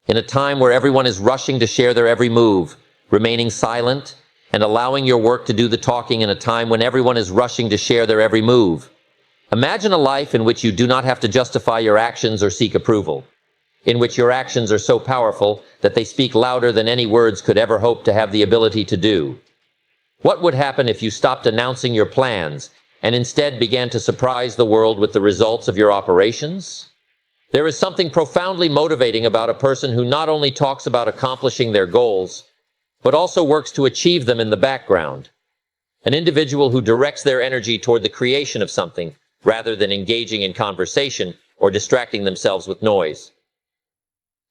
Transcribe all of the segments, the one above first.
In a time where everyone is rushing to share their every move, remaining silent and allowing your work to do the talking in a time when everyone is rushing to share their every move. Imagine a life in which you do not have to justify your actions or seek approval, in which your actions are so powerful that they speak louder than any words could ever hope to have the ability to do. What would happen if you stopped announcing your plans and instead began to surprise the world with the results of your operations? There is something profoundly motivating about a person who not only talks about accomplishing their goals, but also works to achieve them in the background. An individual who directs their energy toward the creation of something, rather than engaging in conversation or distracting themselves with noise.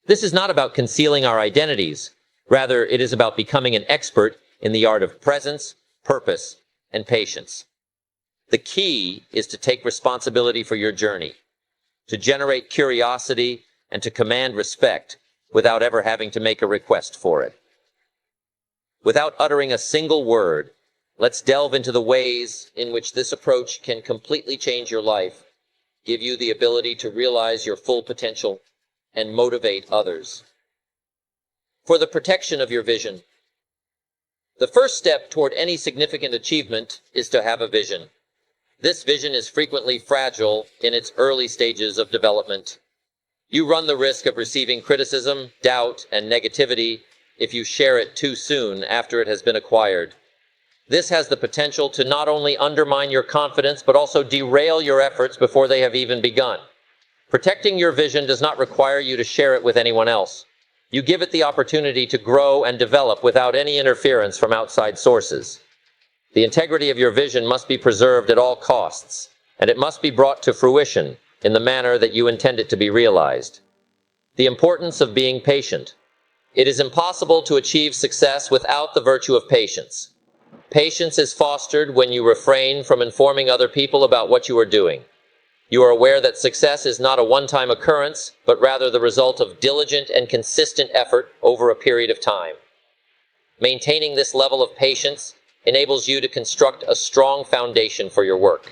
This is not about concealing our identities. Rather, it is about becoming an expert in the art of presence, purpose, and patience. The key is to take responsibility for your journey, to generate curiosity, and to command respect without ever having to make a request for it. Without uttering a single word, let's delve into the ways in which this approach can completely change your life, give you the ability to realize your full potential, and motivate others. For the protection of your vision. The first step toward any significant achievement is to have a vision. This vision is frequently fragile in its early stages of development. You run the risk of receiving criticism, doubt, and negativity if you share it too soon after it has been acquired. This has the potential to not only undermine your confidence, but also derail your efforts before they have even begun. Protecting your vision does not require you to share it with anyone else. You give it the opportunity to grow and develop without any interference from outside sources. The integrity of your vision must be preserved at all costs, and it must be brought to fruition in the manner that you intend it to be realized. The importance of being patient. It is impossible to achieve success without the virtue of patience. Patience is fostered when you refrain from informing other people about what you are doing. You are aware that success is not a one-time occurrence, but rather the result of diligent and consistent effort over a period of time. Maintaining this level of patience enables you to construct a strong foundation for your work.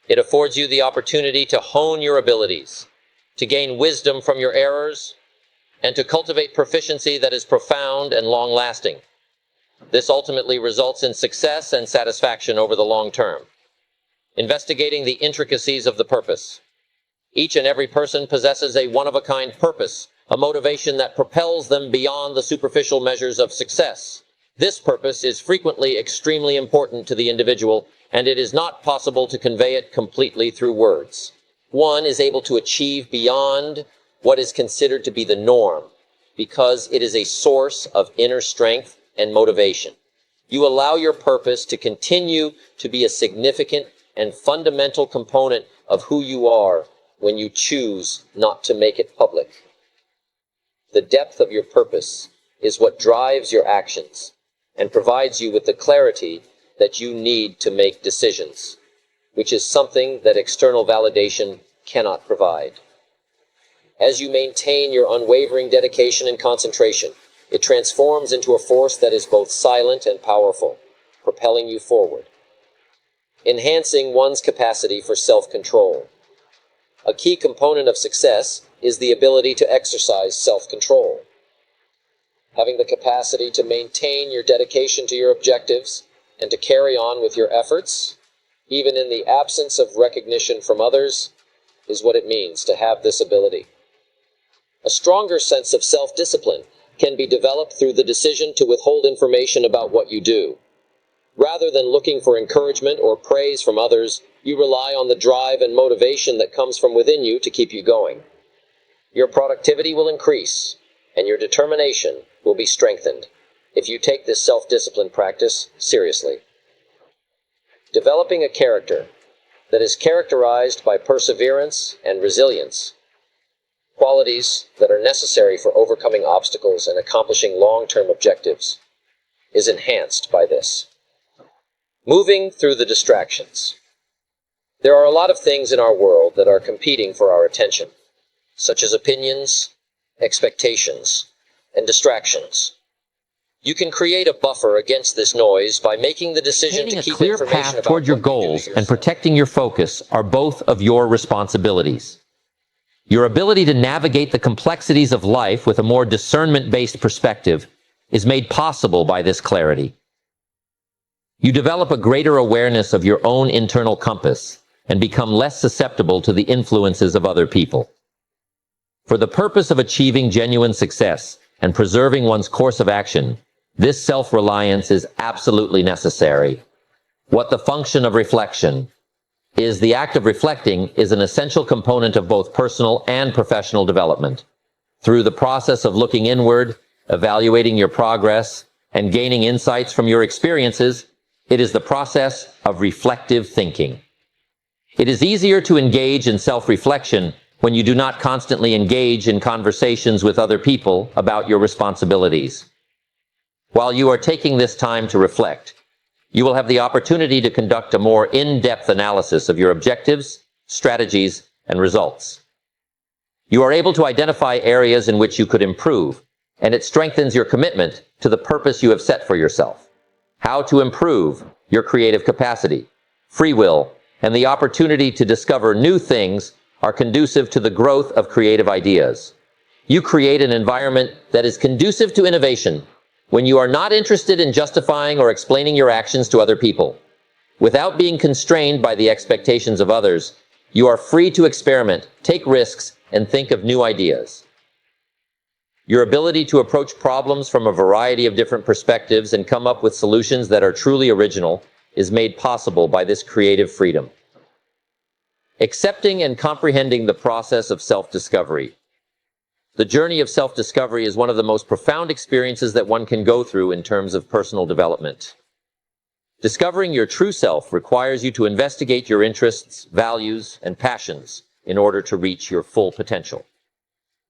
It affords you the opportunity to hone your abilities, to gain wisdom from your errors, and to cultivate proficiency that is profound and long-lasting. This ultimately results in success and satisfaction over the long term. Investigating the intricacies of the purpose. Each and every person possesses a one-of-a-kind purpose, a motivation that propels them beyond the superficial measures of success. This purpose is frequently extremely important to the individual, and it is not possible to convey it completely through words. One is able to achieve beyond what is considered to be the norm, because it is a source of inner strength and motivation. You allow your purpose to continue to be a significant and fundamental component of who you are when you choose not to make it public. The depth of your purpose is what drives your actions and provides you with the clarity that you need to make decisions, which is something that external validation cannot provide. As you maintain your unwavering dedication and concentration, it transforms into a force that is both silent and powerful, propelling you forward. Enhancing one's capacity for self-control. A key component of success is the ability to exercise self-control. Having the capacity to maintain your dedication to your objectives and to carry on with your efforts, even in the absence of recognition from others, is what it means to have this ability. A stronger sense of self-discipline can be developed through the decision to withhold information about what you do. Rather than looking for encouragement or praise from others, you rely on the drive and motivation that comes from within you to keep you going. Your productivity will increase, and your determination will be strengthened if you take this self-discipline practice seriously. Developing a character that is characterized by perseverance and resilience, qualities that are necessary for overcoming obstacles and accomplishing long-term objectives, is enhanced by this. Moving through the distractions. There are a lot of things in our world that are competing for our attention, such as opinions, expectations, and distractions. You can create a buffer against this noise by making the decision to keep a clear path toward your goals and protecting your focus are both of your responsibilities. Your ability to navigate the complexities of life with a more discernment-based perspective is made possible by this clarity. You develop a greater awareness of your own internal compass and become less susceptible to the influences of other people. For the purpose of achieving genuine success and preserving one's course of action, this self-reliance is absolutely necessary. What the function of reflection is, the act of reflecting is an essential component of both personal and professional development. Through the process of looking inward, evaluating your progress, and gaining insights from your experiences, it is the process of reflective thinking. It is easier to engage in self-reflection when you do not constantly engage in conversations with other people about your responsibilities. While you are taking this time to reflect, you will have the opportunity to conduct a more in-depth analysis of your objectives, strategies, and results. You are able to identify areas in which you could improve, and it strengthens your commitment to the purpose you have set for yourself. How to improve your creative capacity, free will, and the opportunity to discover new things are conducive to the growth of creative ideas. You create an environment that is conducive to innovation when you are not interested in justifying or explaining your actions to other people. Without being constrained by the expectations of others, you are free to experiment, take risks, and think of new ideas. Your ability to approach problems from a variety of different perspectives and come up with solutions that are truly original is made possible by this creative freedom. Accepting and comprehending the process of self-discovery. The journey of self-discovery is one of the most profound experiences that one can go through in terms of personal development. Discovering your true self requires you to investigate your interests, values, and passions in order to reach your full potential.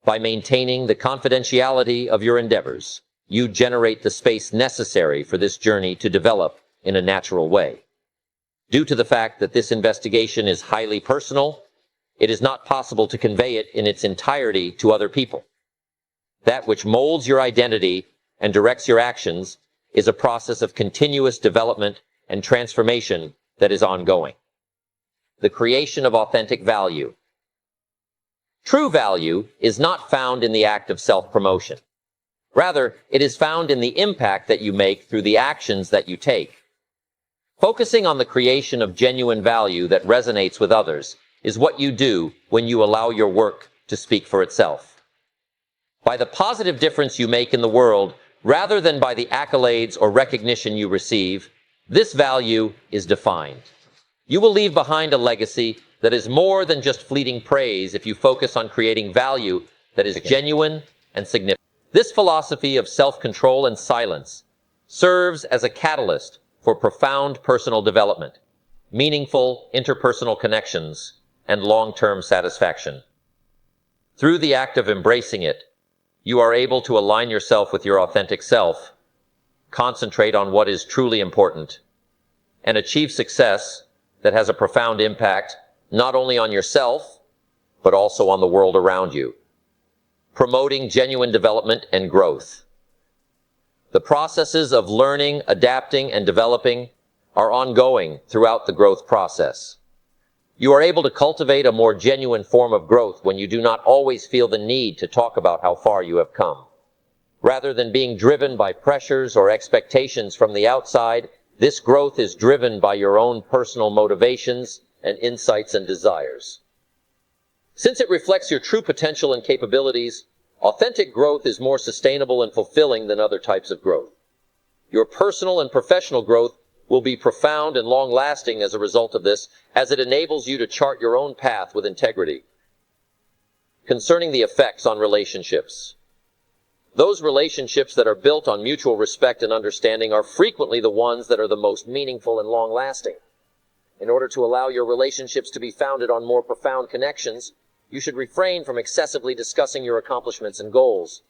By maintaining the confidentiality of your endeavors, you generate the space necessary for this journey to develop in a natural way. Due to the fact that this investigation is highly personal, it is not possible to convey it in its entirety to other people. That which molds your identity and directs your actions is a process of continuous development and transformation that is ongoing. The creation of authentic value. True value is not found in the act of self-promotion. Rather, it is found in the impact that you make through the actions that you take. Focusing on the creation of genuine value that resonates with others is what you do when you allow your work to speak for itself. By the positive difference you make in the world, rather than by the accolades or recognition you receive, this value is defined. You will leave behind a legacy that is more than just fleeting praise if you focus on creating value that is genuine and significant. This philosophy of self-control and silence serves as a catalyst for profound personal development, meaningful interpersonal connections, and long-term satisfaction. Through the act of embracing it, you are able to align yourself with your authentic self, concentrate on what is truly important, and achieve success that has a profound impact not only on yourself, but also on the world around you. Promoting genuine development and growth. The processes of learning, adapting, and developing are ongoing throughout the growth process. You are able to cultivate a more genuine form of growth when you do not always feel the need to talk about how far you have come. Rather than being driven by pressures or expectations from the outside, this growth is driven by your own personal motivations and insights and desires. Since it reflects your true potential and capabilities, authentic growth is more sustainable and fulfilling than other types of growth. Your personal and professional growth will be profound and long-lasting as a result of this, as it enables you to chart your own path with integrity. Concerning the effects on relationships. Those relationships that are built on mutual respect and understanding are frequently the ones that are the most meaningful and long-lasting. In order to allow your relationships to be founded on more profound connections, you should refrain from excessively discussing your accomplishments and goals.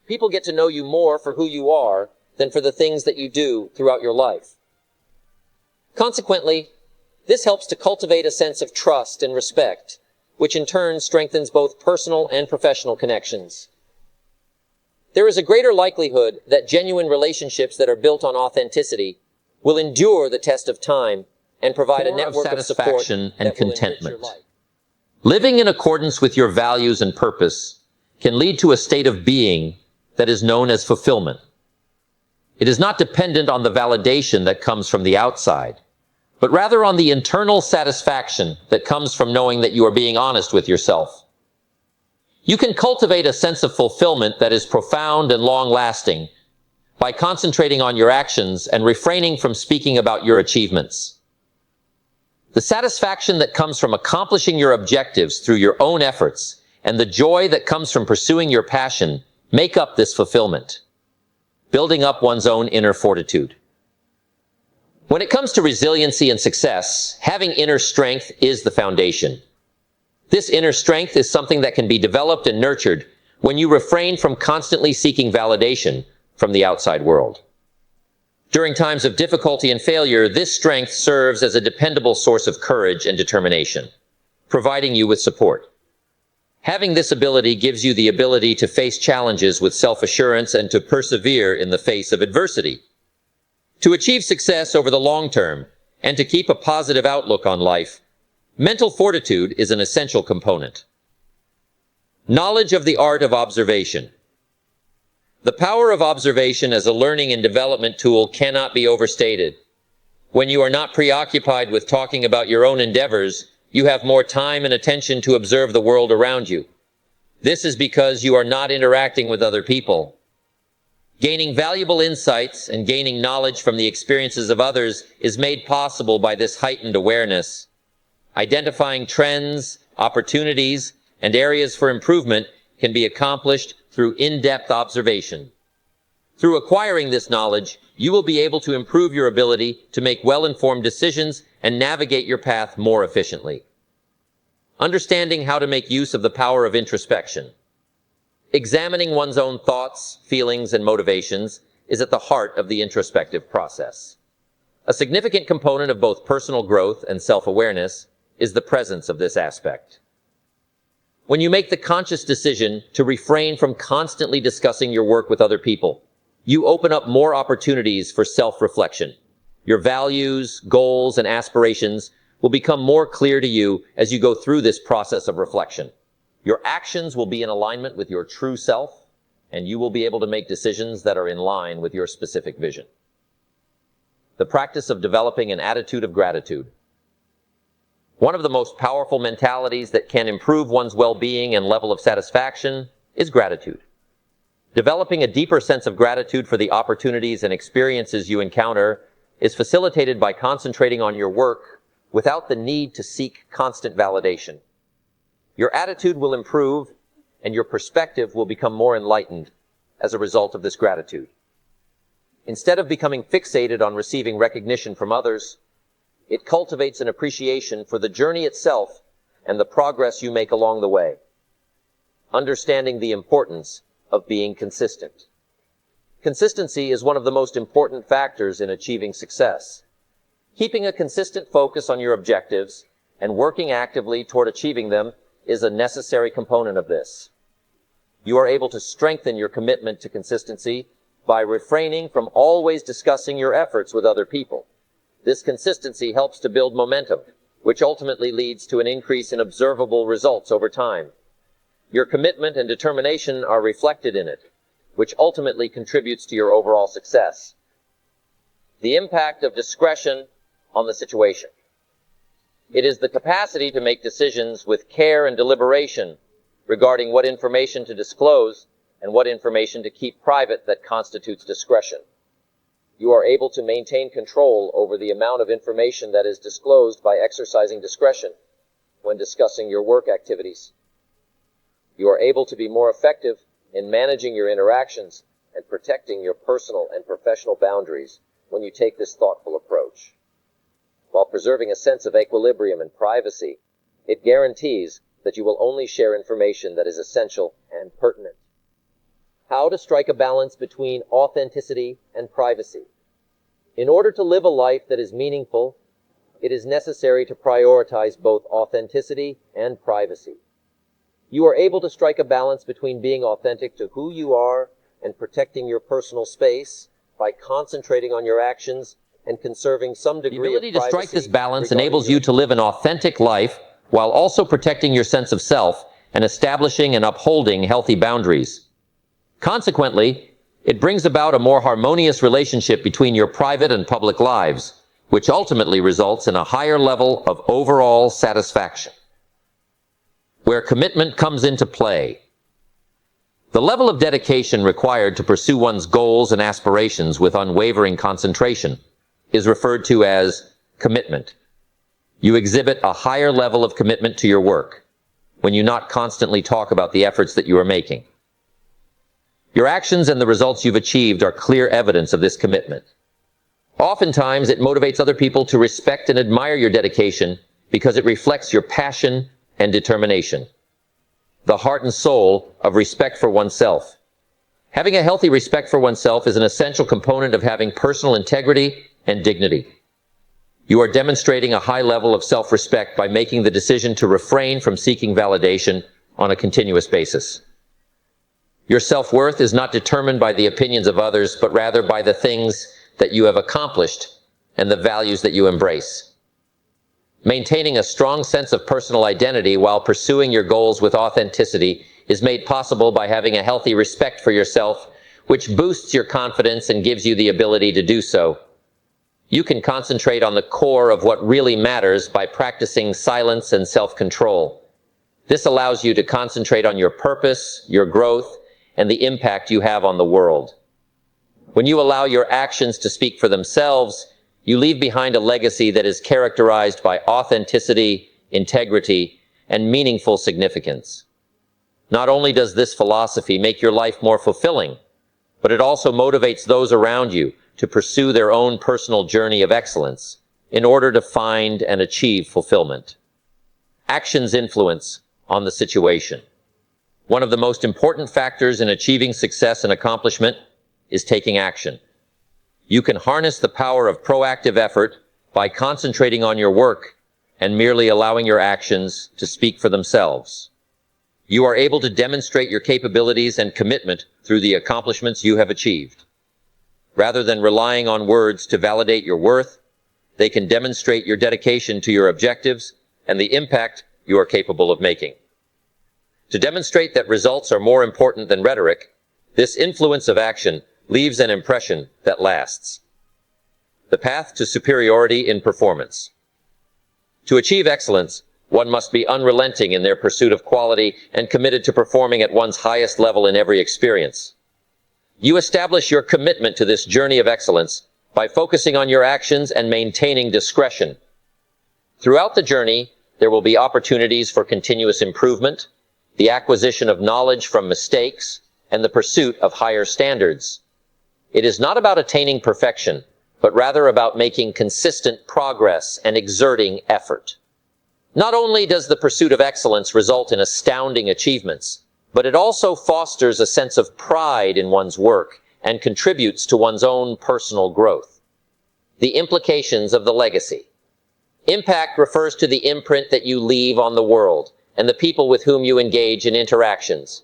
People get to know you more for who you are than for the things that you do throughout your life. Consequently, this helps to cultivate a sense of trust and respect, which in turn strengthens both personal and professional connections. There is a greater likelihood that genuine relationships that are built on authenticity will endure the test of time and provide a network of support and contentment. Living in accordance with your values and purpose can lead to a state of being that is known as fulfillment. It is not dependent on the validation that comes from the outside, but rather on the internal satisfaction that comes from knowing that you are being honest with yourself. You can cultivate a sense of fulfillment that is profound and long-lasting by concentrating on your actions and refraining from speaking about your achievements. The satisfaction that comes from accomplishing your objectives through your own efforts and the joy that comes from pursuing your passion make up this fulfillment, building up one's own inner fortitude. When it comes to resiliency and success, having inner strength is the foundation. This inner strength is something that can be developed and nurtured when you refrain from constantly seeking validation from the outside world. During times of difficulty and failure, this strength serves as a dependable source of courage and determination, providing you with support. Having this ability gives you the ability to face challenges with self-assurance and to persevere in the face of adversity. To achieve success over the long term and to keep a positive outlook on life, mental fortitude is an essential component. Knowledge of the art of observation. The power of observation as a learning and development tool cannot be overstated. When you are not preoccupied with talking about your own endeavors, you have more time and attention to observe the world around you. This is because you are not interacting with other people. Gaining valuable insights and gaining knowledge from the experiences of others is made possible by this heightened awareness. Identifying trends, opportunities, and areas for improvement can be accomplished through in-depth observation. Through acquiring this knowledge, you will be able to improve your ability to make well-informed decisions and navigate your path more efficiently. Understanding how to make use of the power of introspection. Examining one's own thoughts, feelings, and motivations is at the heart of the introspective process. A significant component of both personal growth and self-awareness is the presence of this aspect. When you make the conscious decision to refrain from constantly discussing your work with other people, you open up more opportunities for self-reflection. Your values, goals, and aspirations will become more clear to you as you go through this process of reflection. Your actions will be in alignment with your true self, and you will be able to make decisions that are in line with your specific vision. The practice of developing an attitude of gratitude. One of the most powerful mentalities that can improve one's well-being and level of satisfaction is gratitude. Developing a deeper sense of gratitude for the opportunities and experiences you encounter is facilitated by concentrating on your work without the need to seek constant validation. Your attitude will improve and your perspective will become more enlightened as a result of this gratitude. Instead of becoming fixated on receiving recognition from others, it cultivates an appreciation for the journey itself and the progress you make along the way. Understanding the importance of being consistent. Consistency is one of the most important factors in achieving success. Keeping a consistent focus on your objectives and working actively toward achieving them is a necessary component of this. You are able to strengthen your commitment to consistency by refraining from always discussing your efforts with other people. This consistency helps to build momentum, which ultimately leads to an increase in observable results over time. Your commitment and determination are reflected in it, which ultimately contributes to your overall success. The impact of discretion on the situation. It is the capacity to make decisions with care and deliberation regarding what information to disclose and what information to keep private that constitutes discretion. You are able to maintain control over the amount of information that is disclosed by exercising discretion when discussing your work activities. You are able to be more effective in managing your interactions and protecting your personal and professional boundaries when you take this thoughtful approach. While preserving a sense of equilibrium and privacy, it guarantees that you will only share information that is essential and pertinent. How to strike a balance between authenticity and privacy. In order to live a life that is meaningful, it is necessary to prioritize both authenticity and privacy. You are able to strike a balance between being authentic to who you are and protecting your personal space by concentrating on your actions and conserving some degree of privacy. The ability to strike this balance enables you to live an authentic life while also protecting your sense of self and establishing and upholding healthy boundaries. Consequently, it brings about a more harmonious relationship between your private and public lives, which ultimately results in a higher level of overall satisfaction. Where commitment comes into play. The level of dedication required to pursue one's goals and aspirations with unwavering concentration is referred to as commitment. You exhibit a higher level of commitment to your work when you not constantly talk about the efforts that you are making. Your actions and the results you've achieved are clear evidence of this commitment. Oftentimes, it motivates other people to respect and admire your dedication because it reflects your passion and determination. The heart and soul of respect for oneself. Having a healthy respect for oneself is an essential component of having personal integrity and dignity. You are demonstrating a high level of self-respect by making the decision to refrain from seeking validation on a continuous basis. Your self-worth is not determined by the opinions of others, but rather by the things that you have accomplished and the values that you embrace. Maintaining a strong sense of personal identity while pursuing your goals with authenticity is made possible by having a healthy respect for yourself, which boosts your confidence and gives you the ability to do so. You can concentrate on the core of what really matters by practicing silence and self-control. This allows you to concentrate on your purpose, your growth, and the impact you have on the world. When you allow your actions to speak for themselves, you leave behind a legacy that is characterized by authenticity, integrity, and meaningful significance. Not only does this philosophy make your life more fulfilling, but it also motivates those around you to pursue their own personal journey of excellence in order to find and achieve fulfillment. Action's influence on the situation. One of the most important factors in achieving success and accomplishment is taking action. You can harness the power of proactive effort by concentrating on your work and merely allowing your actions to speak for themselves. You are able to demonstrate your capabilities and commitment through the accomplishments you have achieved. Rather than relying on words to validate your worth, they can demonstrate your dedication to your objectives and the impact you are capable of making. To demonstrate that results are more important than rhetoric, this influence of action leaves an impression that lasts. The path to superiority in performance. To achieve excellence, one must be unrelenting in their pursuit of quality and committed to performing at one's highest level in every experience. You establish your commitment to this journey of excellence by focusing on your actions and maintaining discretion. Throughout the journey, there will be opportunities for continuous improvement, the acquisition of knowledge from mistakes, and the pursuit of higher standards. It is not about attaining perfection, but rather about making consistent progress and exerting effort. Not only does the pursuit of excellence result in astounding achievements, but it also fosters a sense of pride in one's work and contributes to one's own personal growth. The implications of the legacy. Impact refers to the imprint that you leave on the world and the people with whom you engage in interactions.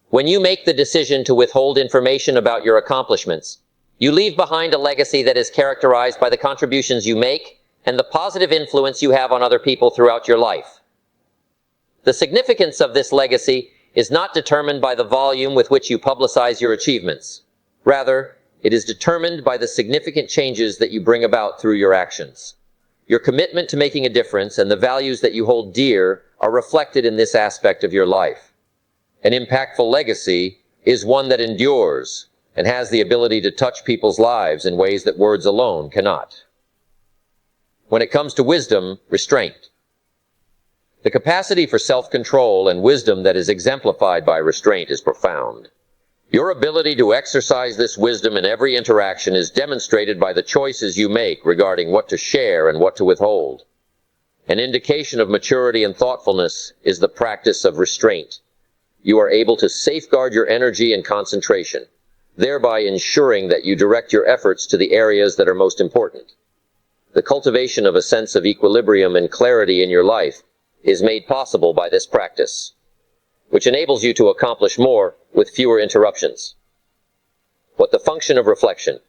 When you make the decision to withhold information about your accomplishments, you leave behind a legacy that is characterized by the contributions you make and the positive influence you have on other people throughout your life. The significance of this legacy is not determined by the volume with which you publicize your achievements. Rather, it is determined by the significant changes that you bring about through your actions. Your commitment to making a difference and the values that you hold dear are reflected in this aspect of your life. An impactful legacy is one that endures and has the ability to touch people's lives in ways that words alone cannot. When it comes to wisdom, restraint. The capacity for self-control and wisdom that is exemplified by restraint is profound. Your ability to exercise this wisdom in every interaction is demonstrated by the choices you make regarding what to share and what to withhold. An indication of maturity and thoughtfulness is the practice of restraint. You are able to safeguard your energy and concentration, thereby ensuring that you direct your efforts to the areas that are most important. The cultivation of a sense of equilibrium and clarity in your life is made possible by this practice, which enables you to accomplish more with fewer interruptions. What the function of reflection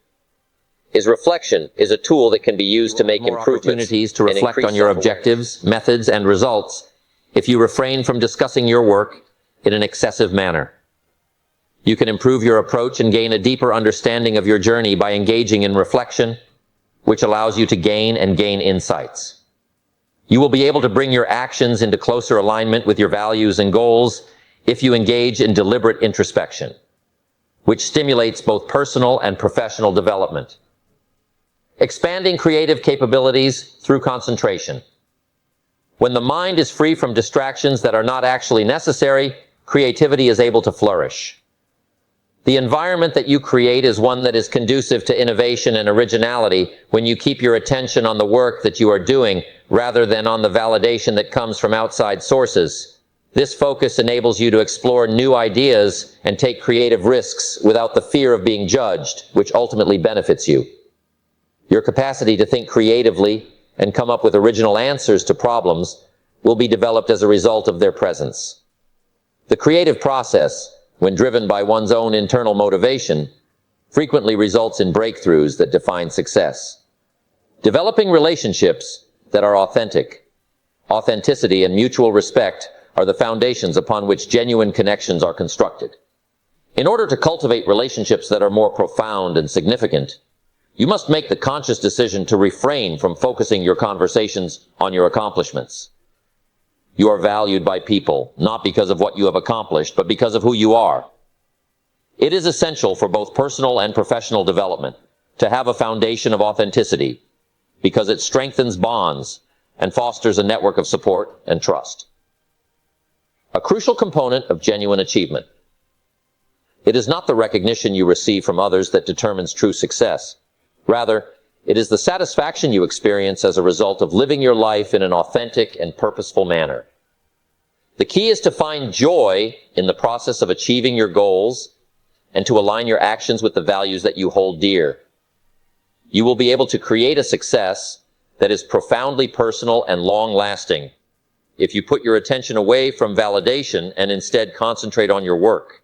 is. Reflection is a tool that can be used to make improvements opportunities to reflect on your objectives, methods, and results if you refrain from discussing your work in an excessive manner. You can improve your approach and gain a deeper understanding of your journey by engaging in reflection, which allows you to gain insights. You will be able to bring your actions into closer alignment with your values and goals if you engage in deliberate introspection, which stimulates both personal and professional development. Expanding creative capabilities through concentration. When the mind is free from distractions that are not actually necessary, creativity is able to flourish. The environment that you create is one that is conducive to innovation and originality when you keep your attention on the work that you are doing rather than on the validation that comes from outside sources. This focus enables you to explore new ideas and take creative risks without the fear of being judged, which ultimately benefits you. Your capacity to think creatively and come up with original answers to problems will be developed as a result of their presence. The creative process, when driven by one's own internal motivation, frequently results in breakthroughs that define success. Developing relationships that are authentic. Authenticity and mutual respect are the foundations upon which genuine connections are constructed. In order to cultivate relationships that are more profound and significant, you must make the conscious decision to refrain from focusing your conversations on your accomplishments. You are valued by people, not because of what you have accomplished, but because of who you are. It is essential for both personal and professional development to have a foundation of authenticity, because it strengthens bonds and fosters a network of support and trust. A crucial component of genuine achievement. It is not the recognition you receive from others that determines true success. Rather, it is the satisfaction you experience as a result of living your life in an authentic and purposeful manner. The key is to find joy in the process of achieving your goals and to align your actions with the values that you hold dear. You will be able to create a success that is profoundly personal and long-lasting if you put your attention away from validation and instead concentrate on your work.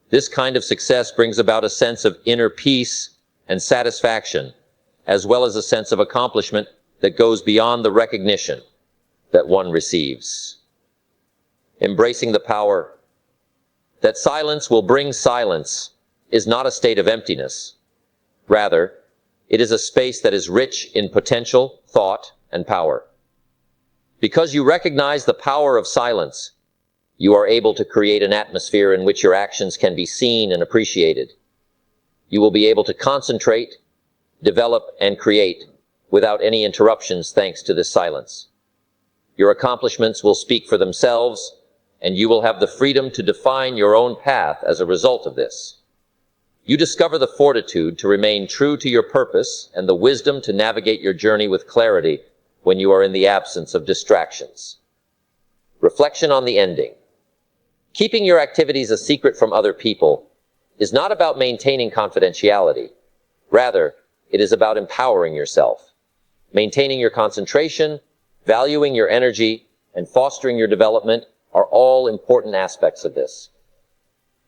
This kind of success brings about a sense of inner peace and satisfaction, as well as a sense of accomplishment that goes beyond the recognition that one receives. Embracing the power that silence will bring silence is not a state of emptiness. Rather, it is a space that is rich in potential, thought, and power. Because you recognize the power of silence, you are able to create an atmosphere in which your actions can be seen and appreciated. You will be able to concentrate, develop, and create without any interruptions thanks to this silence. Your accomplishments will speak for themselves, and you will have the freedom to define your own path as a result of this. You discover the fortitude to remain true to your purpose and the wisdom to navigate your journey with clarity when you are in the absence of distractions. Reflection on the ending. Keeping your activities a secret from other people is not about maintaining confidentiality. Rather, it is about empowering yourself. Maintaining your concentration, valuing your energy, and fostering your development are all important aspects of this.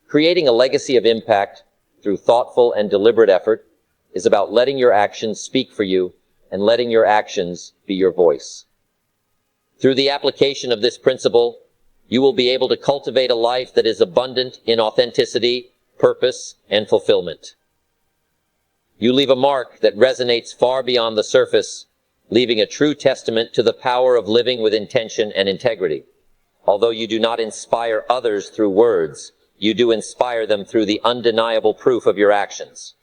Creating a legacy of impact through thoughtful and deliberate effort is about letting your actions speak for you and letting your actions be your voice. Through the application of this principle, you will be able to cultivate a life that is abundant in authenticity, purpose, and fulfillment. You leave a mark that resonates far beyond the surface, leaving a true testament to the power of living with intention and integrity. Although you do not inspire others through words, you do inspire them through the undeniable proof of your actions.